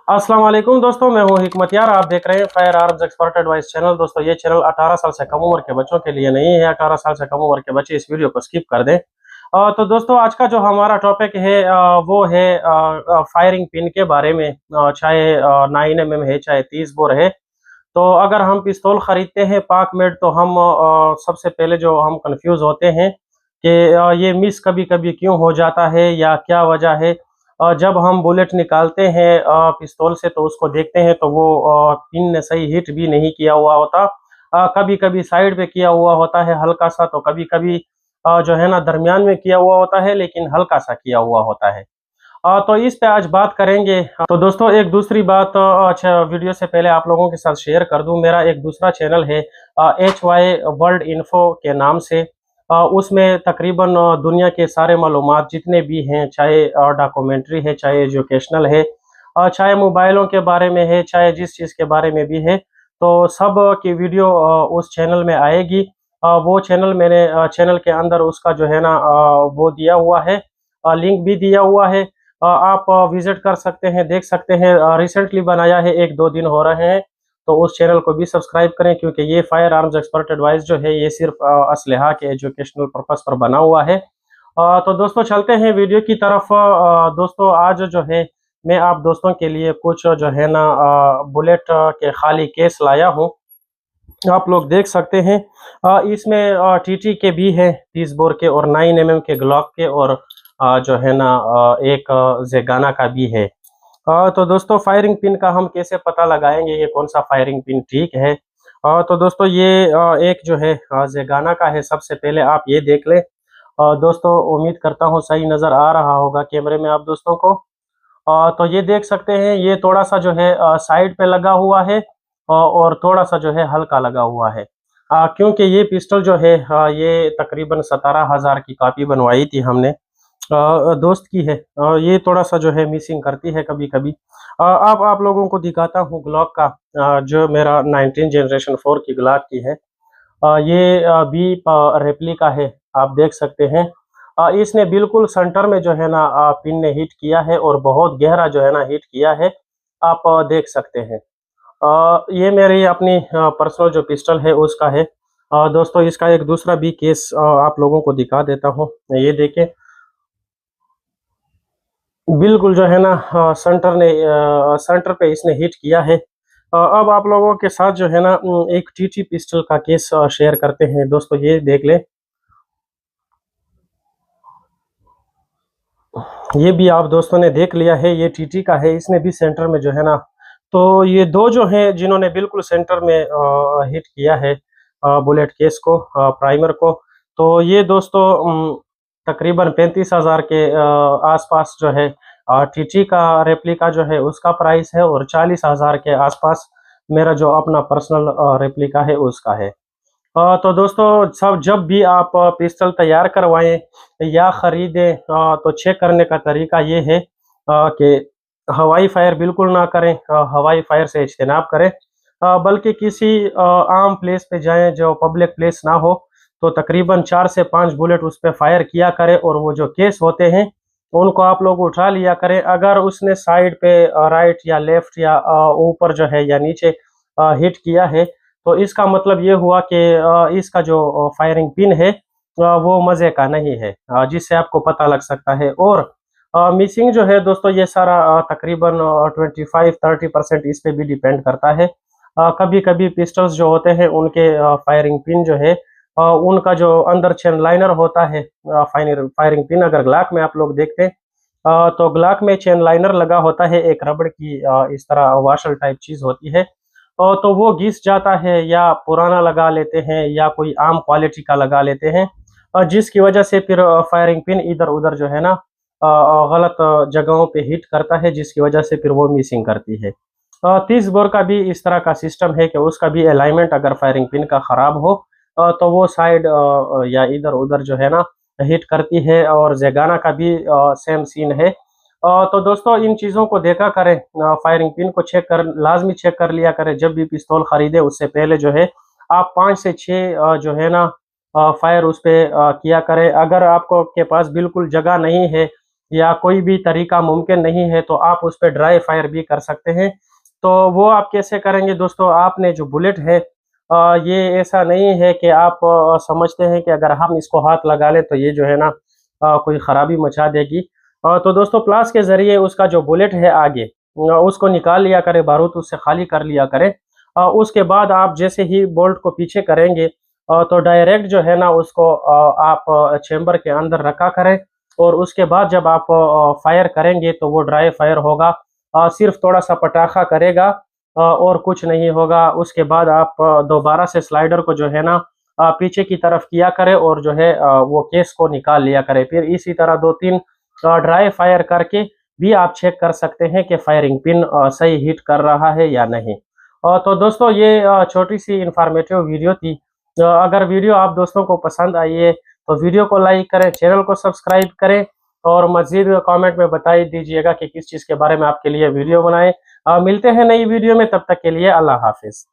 अस्सलाम वालेकुम दोस्तों, मैं हूं हिकमत यार। आप देख रहे हैं fire arms expert advice channel. दोस्तों ये चैनल 18 साल से कम उम्र के बच्चों के लिए नहीं है। 18 साल से कम उम्र के बच्चे इस वीडियो को स्किप कर दें। तो दोस्तों आज का जो हमारा टॉपिक है वो है फायरिंग पिन के बारे में। चाहे 9mm है, चाहे 30 बोर है। तो अगर हम पिस्तौल खरीदते हैं पाक मेड, तो हम सबसे पहले जो हम कंफ्यूज होते हैं कि ये मिस कभी कभी क्यों हो जाता है या क्या वजह है। जब हम बुलेट निकालते हैं पिस्तौल से, तो उसको देखते हैं तो वो पिन ने सही हिट भी नहीं किया हुआ होता। कभी कभी साइड पे किया हुआ होता है हल्का सा, तो कभी कभी जो है ना दरमियान में किया हुआ होता है, लेकिन हल्का सा किया हुआ होता है। तो इस पे आज बात करेंगे। तो दोस्तों एक दूसरी बात, अच्छा वीडियो से पहले आप लोगों के साथ शेयर कर दूं, मेरा एक दूसरा चैनल है HY वर्ल्ड इन्फो के नाम से। उसमें तकरीबन दुनिया के सारे मालूमात जितने भी हैं, चाहे डॉक्यूमेंट्री है, चाहे एजुकेशनल है, चाहे मोबाइलों के बारे में है, चाहे जिस चीज़ के बारे में भी है, तो सब की वीडियो उस चैनल में आएगी। वो चैनल मैंने चैनल के अंदर उसका जो है ना वो दिया हुआ है, लिंक भी दिया हुआ है। आप विजिट कर सकते हैं, देख सकते हैं। रिसेंटली बनाया है, 1-2 दिन हो रहे हैं। तो उस चैनल को भी सब्सक्राइब करें, क्योंकि ये फायर आर्म्स एक्सपर्ट एडवाइस जो है ये सिर्फ असलहा के एजुकेशनल पर्पस पर बना हुआ है। तो दोस्तों चलते हैं वीडियो की तरफ। दोस्तों आज जो है मैं आप दोस्तों के लिए कुछ जो है ना बुलेट के खाली केस लाया हूँ। आप लोग देख सकते हैं इसमें TT के भी है, 30 बोर के, और 9mm के ग्लॉक के, और जो है ना एक जेगाना का भी है। तो दोस्तों फायरिंग पिन का हम कैसे पता लगाएंगे, ये कौन सा फायरिंग पिन ठीक है। तो दोस्तों ये एक जो है जेगाना का है। सबसे पहले आप ये देख लें। दोस्तों उम्मीद करता हूँ सही नज़र आ रहा होगा कैमरे में आप दोस्तों को। तो ये देख सकते हैं, ये थोड़ा सा जो है साइड पे लगा हुआ है, और थोड़ा सा जो है हल्का लगा हुआ है। क्योंकि ये पिस्टल जो है ये तकरीबन 17,000 की कॉपी बनवाई थी हमने, दोस्त की है। ये थोड़ा सा जो है मिसिंग करती है कभी कभी। अब आप लोगों को दिखाता हूँ ग्लॉक का, जो मेरा 19 जनरेशन 4 की ग्लॉक की है। ये बी रेप्लिका है, आप देख सकते हैं। इसने बिल्कुल सेंटर में जो है ना पिन ने हिट किया है, और बहुत गहरा जो है ना हिट किया है, आप देख सकते हैं। ये मेरी अपनी पर्सनल जो पिस्टल है उसका है। दोस्तों इसका एक दूसरा भी केस आप लोगों को दिखा देता हूँ। ये देखें, बिल्कुल जो है ना सेंटर पे इसने हिट किया है। अब आप लोगों के साथ जो है ना एक TT पिस्टल का केस शेयर करते हैं। दोस्तों ये देख लें, ये भी आप दोस्तों ने देख लिया है, ये TT का है। इसने भी सेंटर में जो है ना, तो ये दो जो हैं जिन्होंने बिल्कुल सेंटर में हिट किया है बुलेट केस को, प्राइमर को। तो ये दोस्तों तकरीबन 35,000 के आसपास जो है TT का रेप्लिका जो है उसका प्राइस है, और 40,000 के आसपास मेरा जो अपना पर्सनल रेप्लिका है उसका है। तो दोस्तों सब जब भी आप पिस्टल तैयार करवाएं या ख़रीदें, तो चेक करने का तरीका ये है कि हवाई फायर बिल्कुल ना करें। हवाई फायर से इज्तनाब करें, बल्कि किसी आम प्लेस पे जाएं जो पब्लिक प्लेस ना हो। तो तकरीबन 4 से 5 बुलेट उस पर फायर किया करें, और वो जो केस होते हैं उनको आप लोग उठा लिया करें। अगर उसने साइड पे राइट या लेफ्ट या ऊपर जो है या नीचे हिट किया है, तो इसका मतलब ये हुआ कि इसका जो फायरिंग पिन है वो मज़े का नहीं है, जिससे आपको पता लग सकता है। और मिसिंग जो है दोस्तों, ये सारा तकरीबन 25-30% इस पे भी डिपेंड करता है। कभी कभी पिस्टल्स जो होते हैं उनके फायरिंग पिन जो है उनका जो अंदर चेन लाइनर होता है, फायरिंग पिन अगर ग्लाक में आप लोग देखते हैं, तो ग्लाक में चेन लाइनर लगा होता है, एक रबड़ की इस तरह वाशल टाइप चीज़ होती है। तो वो घिस जाता है, या पुराना लगा लेते हैं, या कोई आम क्वालिटी का लगा लेते हैं, जिसकी वजह से फिर फायरिंग पिन इधर उधर जो है ना गलत जगहों पे हिट करता है, जिसकी वजह से फिर वो मिसिंग करती है। 30 बोर का भी इस तरह का सिस्टम है कि उसका भी अलाइनमेंट अगर फायरिंग पिन का ख़राब हो तो वो साइड या इधर उधर जो है ना हिट करती है। और जेगाना का भी सेम सीन है। तो दोस्तों इन चीज़ों को देखा करें, फायरिंग पिन को लाजमी चेक कर लिया करें जब भी पिस्तौल खरीदे उससे पहले जो है। आप 5 से 6 जो है ना फायर उस पे किया करें। अगर आपको के पास बिल्कुल जगह नहीं है, या कोई भी तरीका मुमकिन नहीं है तो आप उस पर ड्राई फायर भी कर सकते हैं। तो वो आप कैसे करेंगे दोस्तों, आपने जो बुलेट है ये ऐसा नहीं है कि आप समझते हैं कि अगर हम इसको हाथ लगा लें तो ये जो है ना कोई ख़राबी मचा देगी। तो दोस्तों प्लास के ज़रिए उसका जो बुलेट है आगे उसको निकाल लिया करें, बारूद उससे खाली कर लिया करें। उसके बाद आप जैसे ही बोल्ट को पीछे करेंगे तो डायरेक्ट जो है ना उसको आप चेम्बर के अंदर रखा करें, और उसके बाद जब आप फायर करेंगे तो वो ड्राई फायर होगा, सिर्फ थोड़ा सा पटाखा करेगा और कुछ नहीं होगा। उसके बाद आप दोबारा से स्लाइडर को जो है ना पीछे की तरफ किया करें और जो है वो केस को निकाल लिया करें। फिर इसी तरह 2-3 ड्राई फायर करके भी आप चेक कर सकते हैं कि फायरिंग पिन सही हिट कर रहा है या नहीं। तो दोस्तों ये छोटी सी इंफॉर्मेटिव वीडियो थी। अगर वीडियो आप दोस्तों को पसंद आई है तो वीडियो को लाइक करें, चैनल को सब्सक्राइब करें, और मज़ीद कमेंट में बता दीजिएगा कि किस चीज़ के बारे में आपके लिए वीडियो बनाएं। मिलते हैं नई वीडियो में, तब तक के लिए अल्लाह हाफिज़।